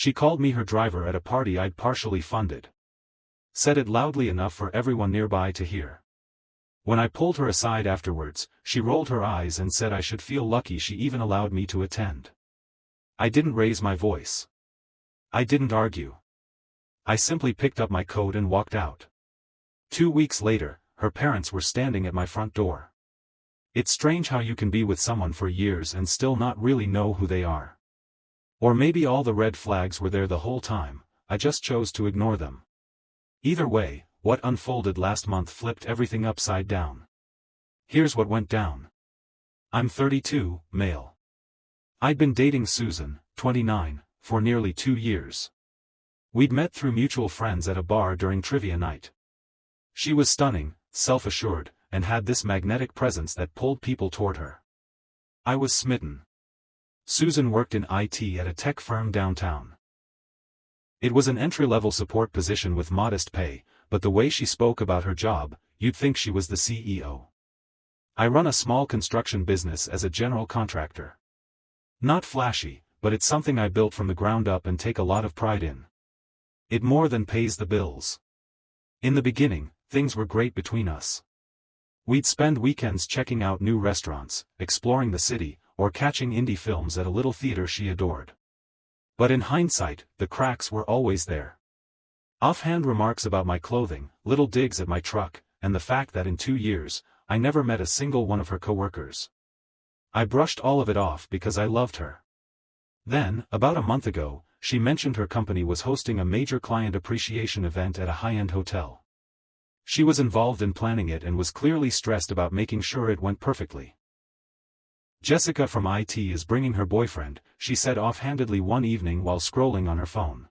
She called me her driver at a party I'd partially funded. Said it loudly enough for everyone nearby to hear. When I pulled her aside afterwards, she rolled her eyes and said I should feel lucky she even allowed me to attend. I didn't raise my voice. I didn't argue. I simply picked up my coat and walked out. 2 weeks later, her parents were standing at my front door. It's strange how you can be with someone for years and still not really know who they are. Or maybe all the red flags were there the whole time, I just chose to ignore them. Either way, what unfolded last month flipped everything upside down. Here's what went down. I'm 32, male. I'd been dating Susan, 29, for nearly 2 years. We'd met through mutual friends at a bar during trivia night. She was stunning, self-assured, and had this magnetic presence that pulled people toward her. I was smitten. Susan worked in IT at a tech firm downtown. It was an entry-level support position with modest pay, but the way she spoke about her job, you'd think she was the CEO. I run a small construction business as a general contractor. Not flashy, but it's something I built from the ground up and take a lot of pride in. It more than pays the bills. In the beginning, things were great between us. We'd spend weekends checking out new restaurants, exploring the city, or catching indie films at a little theater she adored. But in hindsight, the cracks were always there. Offhand remarks about my clothing, little digs at my truck, and the fact that in 2 years, I never met a single one of her coworkers. I brushed all of it off because I loved her. Then, about a month ago, she mentioned her company was hosting a major client appreciation event at a high-end hotel. She was involved in planning it and was clearly stressed about making sure it went perfectly. Jessica from IT is bringing her boyfriend, she said offhandedly one evening while scrolling on her phone.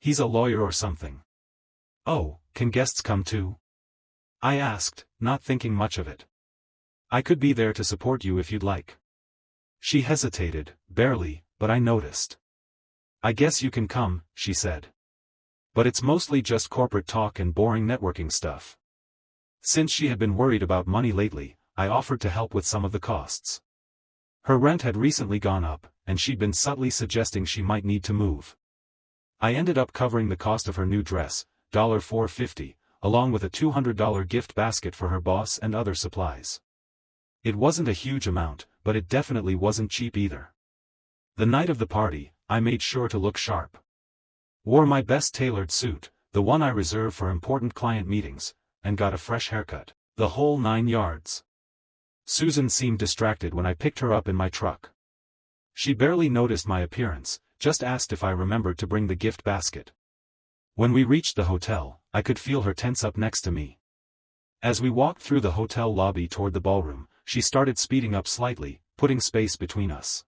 He's a lawyer or something. Oh, can guests come too? I asked, not thinking much of it. I could be there to support you if you'd like. She hesitated, barely, but I noticed. I guess you can come, she said. But it's mostly just corporate talk and boring networking stuff. Since she had been worried about money lately, I offered to help with some of the costs. Her rent had recently gone up, and she'd been subtly suggesting she might need to move. I ended up covering the cost of her new dress, $450, along with a $200 gift basket for her boss and other supplies. It wasn't a huge amount, but it definitely wasn't cheap either. The night of the party, I made sure to look sharp. Wore my best tailored suit, the one I reserve for important client meetings, and got a fresh haircut. The whole 9 yards. Susan seemed distracted when I picked her up in my truck. She barely noticed my appearance, just asked if I remembered to bring the gift basket. When we reached the hotel, I could feel her tense up next to me. As we walked through the hotel lobby toward the ballroom, she started speeding up slightly, putting space between us.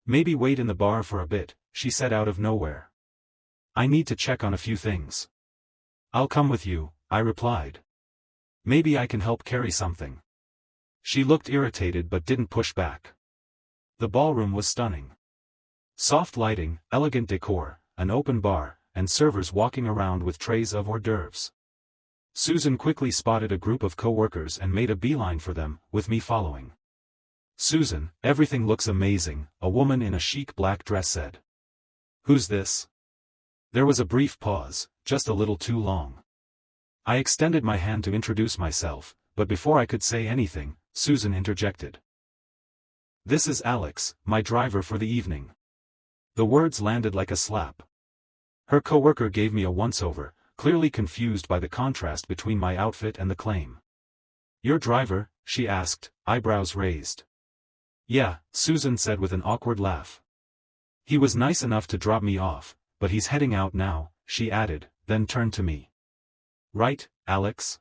Maybe wait in the bar for a bit, she said out of nowhere. I need to check on a few things. I'll come with you, I replied. Maybe I can help carry something. She looked irritated but didn't push back. The ballroom was stunning. Soft lighting, elegant decor, an open bar, and servers walking around with trays of hors d'oeuvres. Susan quickly spotted a group of co-workers and made a beeline for them, with me following. Susan, everything looks amazing, a woman in a chic black dress said. Who's this? There was a brief pause, just a little too long. I extended my hand to introduce myself, but before I could say anything, Susan interjected. This is Alex, my driver for the evening. The words landed like a slap. Her coworker gave me a once-over, clearly confused by the contrast between my outfit and the claim. Your driver? She asked, eyebrows raised. Yeah, Susan said with an awkward laugh. He was nice enough to drop me off, but he's heading out now, she added, then turned to me. Right, Alex?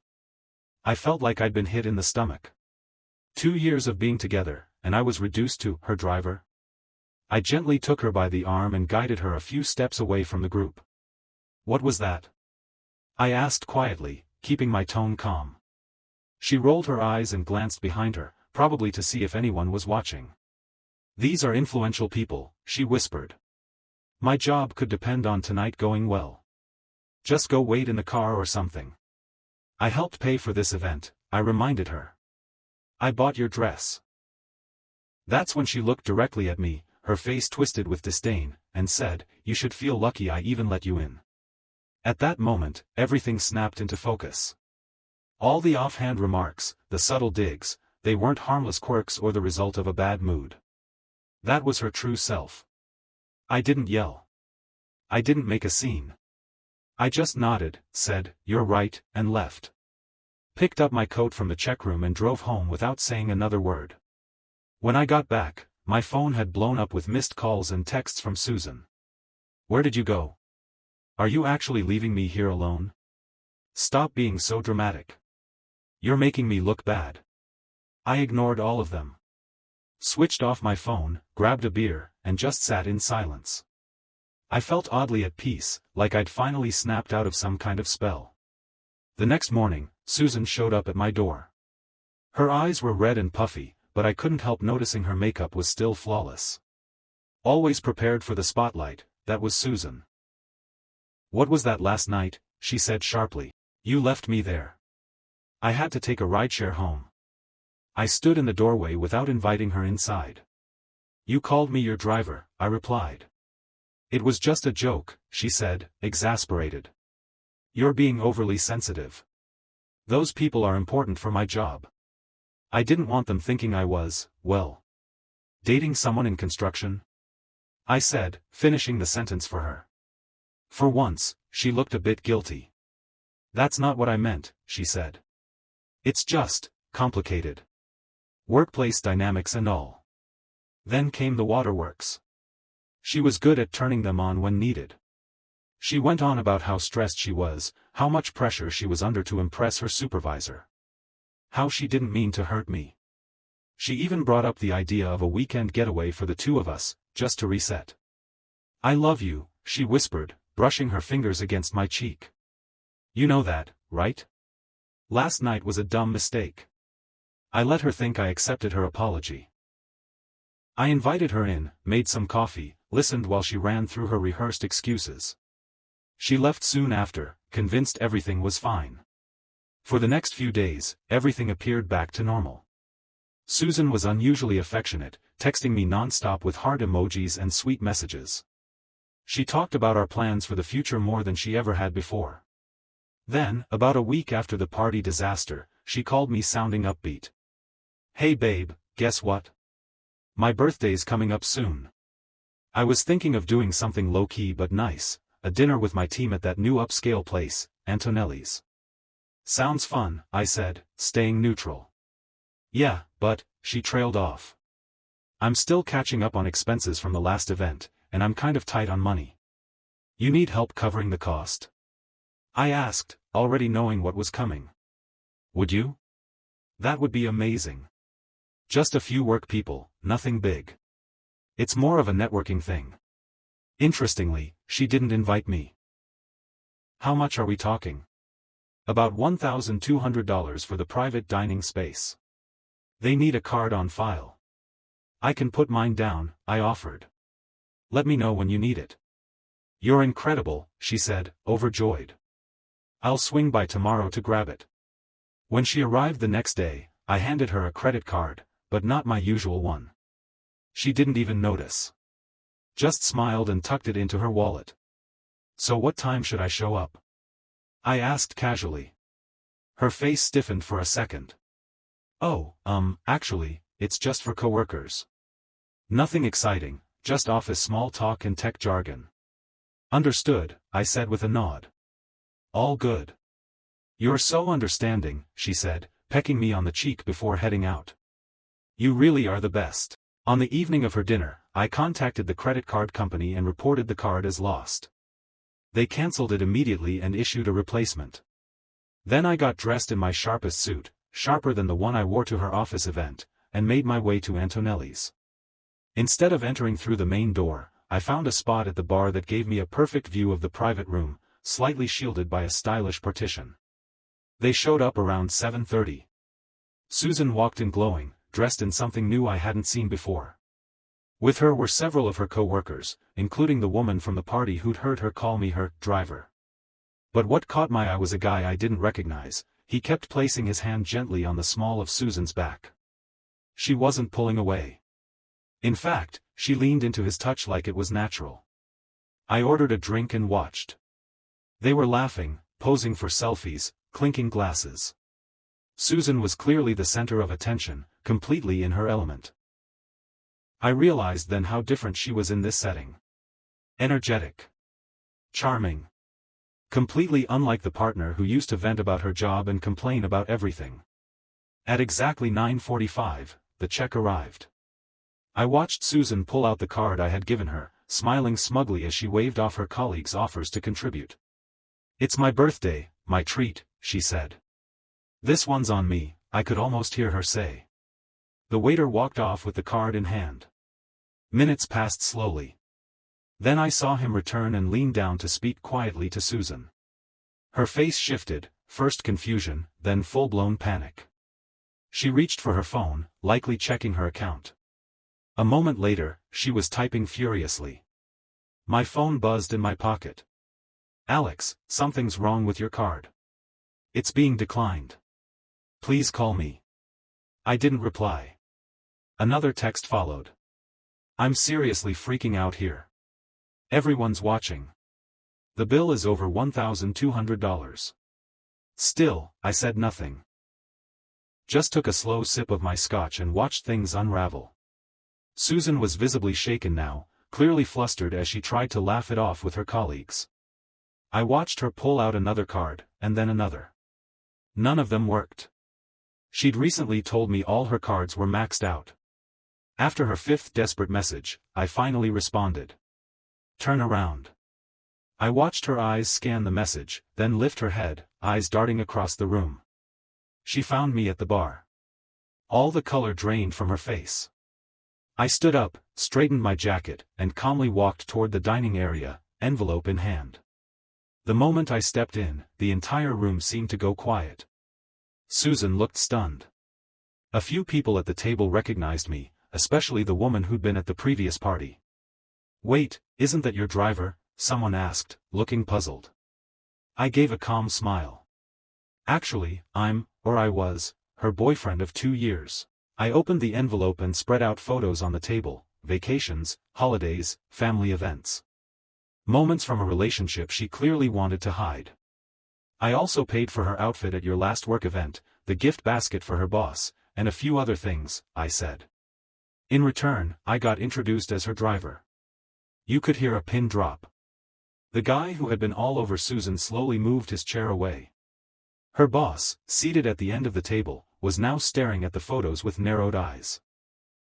I felt like I'd been hit in the stomach. 2 years of being together, and I was reduced to her driver. I gently took her by the arm and guided her a few steps away from the group. What was that? I asked quietly, keeping my tone calm. She rolled her eyes and glanced behind her, probably to see if anyone was watching. These are influential people, she whispered. My job could depend on tonight going well. Just go wait in the car or something. I helped pay for this event, I reminded her. I bought your dress. That's when she looked directly at me, her face twisted with disdain, and said, "You should feel lucky I even let you in." At that moment, everything snapped into focus. All the offhand remarks, the subtle digs, they weren't harmless quirks or the result of a bad mood. That was her true self. I didn't yell. I didn't make a scene. I just nodded, said, "You're right," and left. Picked up my coat from the check room and drove home without saying another word. When I got back, my phone had blown up with missed calls and texts from Susan. "Where did you go? Are you actually leaving me here alone? Stop being so dramatic. You're making me look bad." I ignored all of them. Switched off my phone, grabbed a beer, and just sat in silence. I felt oddly at peace, like I'd finally snapped out of some kind of spell. The next morning, Susan showed up at my door. Her eyes were red and puffy, but I couldn't help noticing her makeup was still flawless. Always prepared for the spotlight, that was Susan. "What was that last night?" she said sharply. "You left me there. I had to take a rideshare home." I stood in the doorway without inviting her inside. "You called me your driver," I replied. "It was just a joke," she said, exasperated. "You're being overly sensitive. Those people are important for my job. I didn't want them thinking I was, well, dating someone in construction," I said, finishing the sentence for her. For once, she looked a bit guilty. "That's not what I meant," she said. "It's just, complicated. Workplace dynamics and all." Then came the waterworks. She was good at turning them on when needed. She went on about how stressed she was, how much pressure she was under to impress her supervisor. How she didn't mean to hurt me. She even brought up the idea of a weekend getaway for the two of us, just to reset. "I love you," she whispered, brushing her fingers against my cheek. "You know that, right? Last night was a dumb mistake." I let her think I accepted her apology. I invited her in, made some coffee, listened while she ran through her rehearsed excuses. She left soon after, convinced everything was fine. For the next few days, everything appeared back to normal. Susan was unusually affectionate, texting me non-stop with heart emojis and sweet messages. She talked about our plans for the future more than she ever had before. Then, about a week after the party disaster, she called me sounding upbeat. "Hey babe, guess what? My birthday's coming up soon. I was thinking of doing something low-key but nice, a dinner with my team at that new upscale place, Antonelli's." "Sounds fun," I said, staying neutral. "Yeah, but," she trailed off. "I'm still catching up on expenses from the last event, and I'm kind of tight on money. You need help covering the cost?" I asked, already knowing what was coming. "Would you? That would be amazing. Just a few work people, nothing big. It's more of a networking thing." Interestingly, she didn't invite me. "How much are we talking?" "About $1,200 for the private dining space. They need a card on file." "I can put mine down," I offered. "Let me know when you need it." "You're incredible," she said, overjoyed. "I'll swing by tomorrow to grab it." When she arrived the next day, I handed her a credit card, but not my usual one. She didn't even notice. Just smiled and tucked it into her wallet. "So what time should I show up?" I asked casually. Her face stiffened for a second. "Oh, actually, it's just for coworkers. Nothing exciting, just office small talk and tech jargon." "Understood," I said with a nod. "All good." "You're so understanding," she said, pecking me on the cheek before heading out. "You really are the best." On the evening of her dinner, I contacted the credit card company and reported the card as lost. They canceled it immediately and issued a replacement. Then I got dressed in my sharpest suit, sharper than the one I wore to her office event, and made my way to Antonelli's. Instead of entering through the main door, I found a spot at the bar that gave me a perfect view of the private room, slightly shielded by a stylish partition. They showed up around 7:30. Susan walked in glowing, dressed in something new I hadn't seen before. With her were several of her co-workers, including the woman from the party who'd heard her call me her driver. But what caught my eye was a guy I didn't recognize. He kept placing his hand gently on the small of Susan's back. She wasn't pulling away. In fact, she leaned into his touch like it was natural. I ordered a drink and watched. They were laughing, posing for selfies, clinking glasses. Susan was clearly the center of attention, completely in her element. I realized then how different she was in this setting. Energetic. Charming. Completely unlike the partner who used to vent about her job and complain about everything. At exactly 9:45, the check arrived. I watched Susan pull out the card I had given her, smiling smugly as she waved off her colleagues' offers to contribute. "It's my birthday, my treat," she said. "This one's on me," I could almost hear her say. The waiter walked off with the card in hand. Minutes passed slowly. Then I saw him return and lean down to speak quietly to Susan. Her face shifted, first confusion, then full-blown panic. She reached for her phone, likely checking her account. A moment later, she was typing furiously. My phone buzzed in my pocket. "Alex, something's wrong with your card. It's being declined. Please call me." I didn't reply. Another text followed. "I'm seriously freaking out here. Everyone's watching. The bill is over $1,200. Still, I said nothing. Just took a slow sip of my scotch and watched things unravel. Susan was visibly shaken now, clearly flustered as she tried to laugh it off with her colleagues. I watched her pull out another card, and then another. None of them worked. She'd recently told me all her cards were maxed out. After her fifth desperate message, I finally responded. "Turn around." I watched her eyes scan the message, then lift her head, eyes darting across the room. She found me at the bar. All the color drained from her face. I stood up, straightened my jacket, and calmly walked toward the dining area, envelope in hand. The moment I stepped in, the entire room seemed to go quiet. Susan looked stunned. A few people at the table recognized me, especially the woman who'd been at the previous party. "Wait, isn't that your driver?" someone asked, looking puzzled. I gave a calm smile. "Actually, I was, her boyfriend of 2 years." I opened the envelope and spread out photos on the table, vacations, holidays, family events. Moments from a relationship she clearly wanted to hide. "I also paid for her outfit at your last work event, the gift basket for her boss, and a few other things," I said. In return, I got introduced as her driver. You could hear a pin drop. The guy who had been all over Susan slowly moved his chair away. Her boss, seated at the end of the table, was now staring at the photos with narrowed eyes.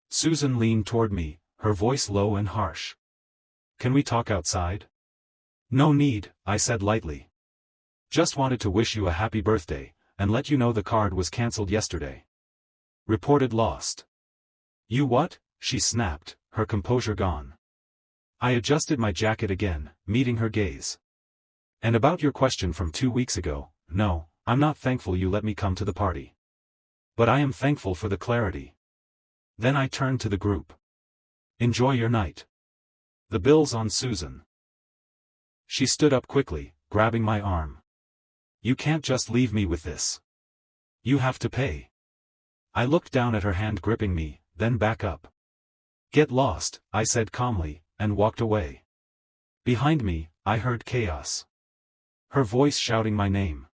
Susan leaned toward me, her voice low and harsh. "Can we talk outside?" "No need," I said lightly. "Just wanted to wish you a happy birthday, and let you know the card was cancelled yesterday. Reported lost." "You what?" she snapped, her composure gone. I adjusted my jacket again, meeting her gaze. "And about your question from 2 weeks ago, no, I'm not thankful you let me come to the party. But I am thankful for the clarity." Then I turned to the group. "Enjoy your night. The bill's on Susan." She stood up quickly, grabbing my arm. "You can't just leave me with this. You have to pay." I looked down at her hand gripping me, then back up. "Get lost," I said calmly, and walked away. Behind me, I heard chaos. Her voice shouting my name.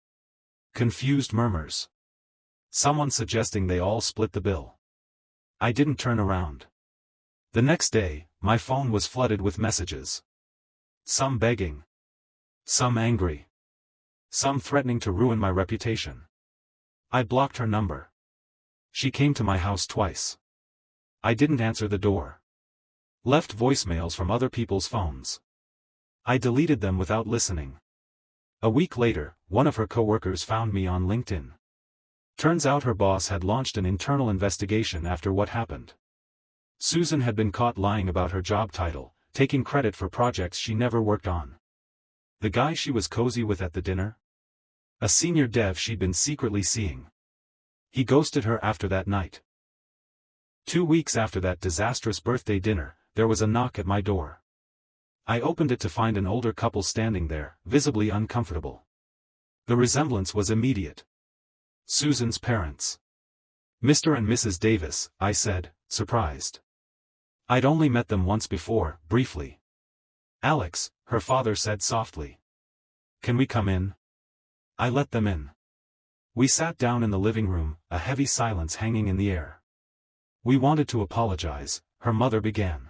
Confused murmurs. Someone suggesting they all split the bill. I didn't turn around. The next day, my phone was flooded with messages. Some begging. Some angry. Some threatening to ruin my reputation. I blocked her number. She came to my house twice. I didn't answer the door. Left voicemails from other people's phones. I deleted them without listening. A week later, one of her coworkers found me on LinkedIn. Turns out her boss had launched an internal investigation after what happened. Susan had been caught lying about her job title, taking credit for projects she never worked on. The guy she was cozy with at the dinner? A senior dev she'd been secretly seeing. He ghosted her after that night. 2 weeks after that disastrous birthday dinner, there was a knock at my door. I opened it to find an older couple standing there, visibly uncomfortable. The resemblance was immediate. Susan's parents. "Mr. and Mrs. Davis," I said, surprised. I'd only met them once before, briefly. "Alex," her father said softly. Can we come in? I let them in. We sat down in the living room, a heavy silence hanging in the air. We wanted to apologize, her mother began.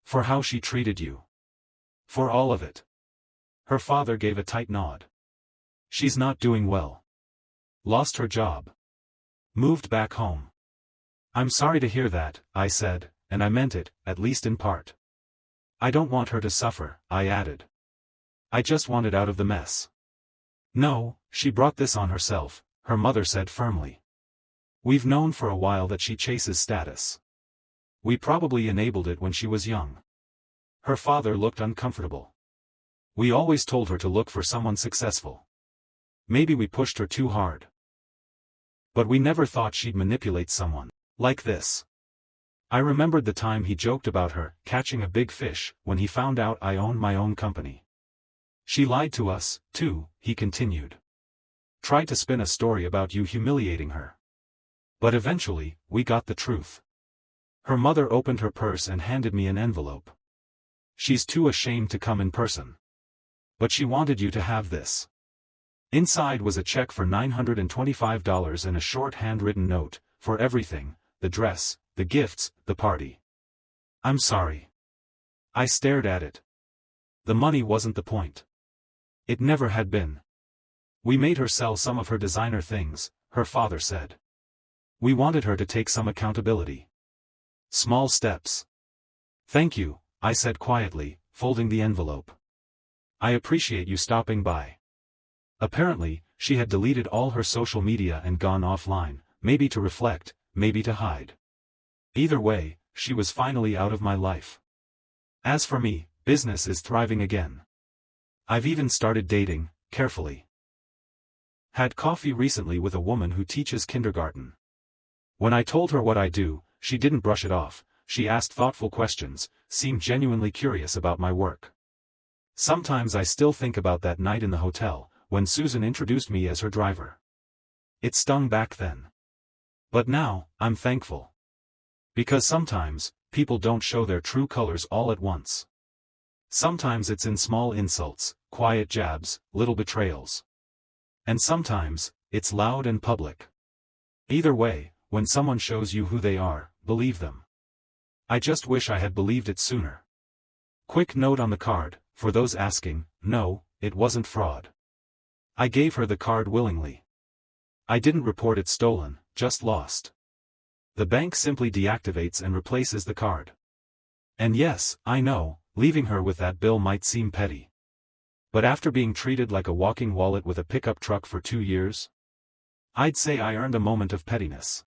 For how she treated you. For all of it. Her father gave a tight nod. She's not doing well. Lost her job. Moved back home. I'm sorry to hear that, I said, and I meant it, at least in part. I don't want her to suffer, I added. I just want it out of the mess. No, she brought this on herself, her mother said firmly. We've known for a while that she chases status. We probably enabled it when she was young. Her father looked uncomfortable. We always told her to look for someone successful. Maybe we pushed her too hard. But we never thought she'd manipulate someone like this. I remembered the time he joked about her catching a big fish when he found out I owned my own company. She lied to us, too, he continued. Tried to spin a story about you humiliating her. But eventually, we got the truth. Her mother opened her purse and handed me an envelope. She's too ashamed to come in person. But she wanted you to have this. Inside was a check for $925 and a short handwritten note, for everything, the dress, the gifts, the party. I'm sorry. I stared at it. The money wasn't the point. It never had been. We made her sell some of her designer things, her father said. We wanted her to take some accountability. Small steps. Thank you, I said quietly, folding the envelope. I appreciate you stopping by. Apparently, she had deleted all her social media and gone offline, maybe to reflect, maybe to hide. Either way, she was finally out of my life. As for me, business is thriving again. I've even started dating, carefully. Had coffee recently with a woman who teaches kindergarten. When I told her what I do, she didn't brush it off, she asked thoughtful questions, seemed genuinely curious about my work. Sometimes I still think about that night in the hotel, when Susan introduced me as her driver. It stung back then. But now, I'm thankful. Because sometimes, people don't show their true colors all at once. Sometimes it's in small insults, quiet jabs, little betrayals. And sometimes, it's loud and public. Either way, when someone shows you who they are, believe them. I just wish I had believed it sooner. Quick note on the card, for those asking, no, it wasn't fraud. I gave her the card willingly. I didn't report it stolen, just lost. The bank simply deactivates and replaces the card. And yes, I know, leaving her with that bill might seem petty. But after being treated like a walking wallet with a pickup truck for 2 years, I'd say I earned a moment of pettiness.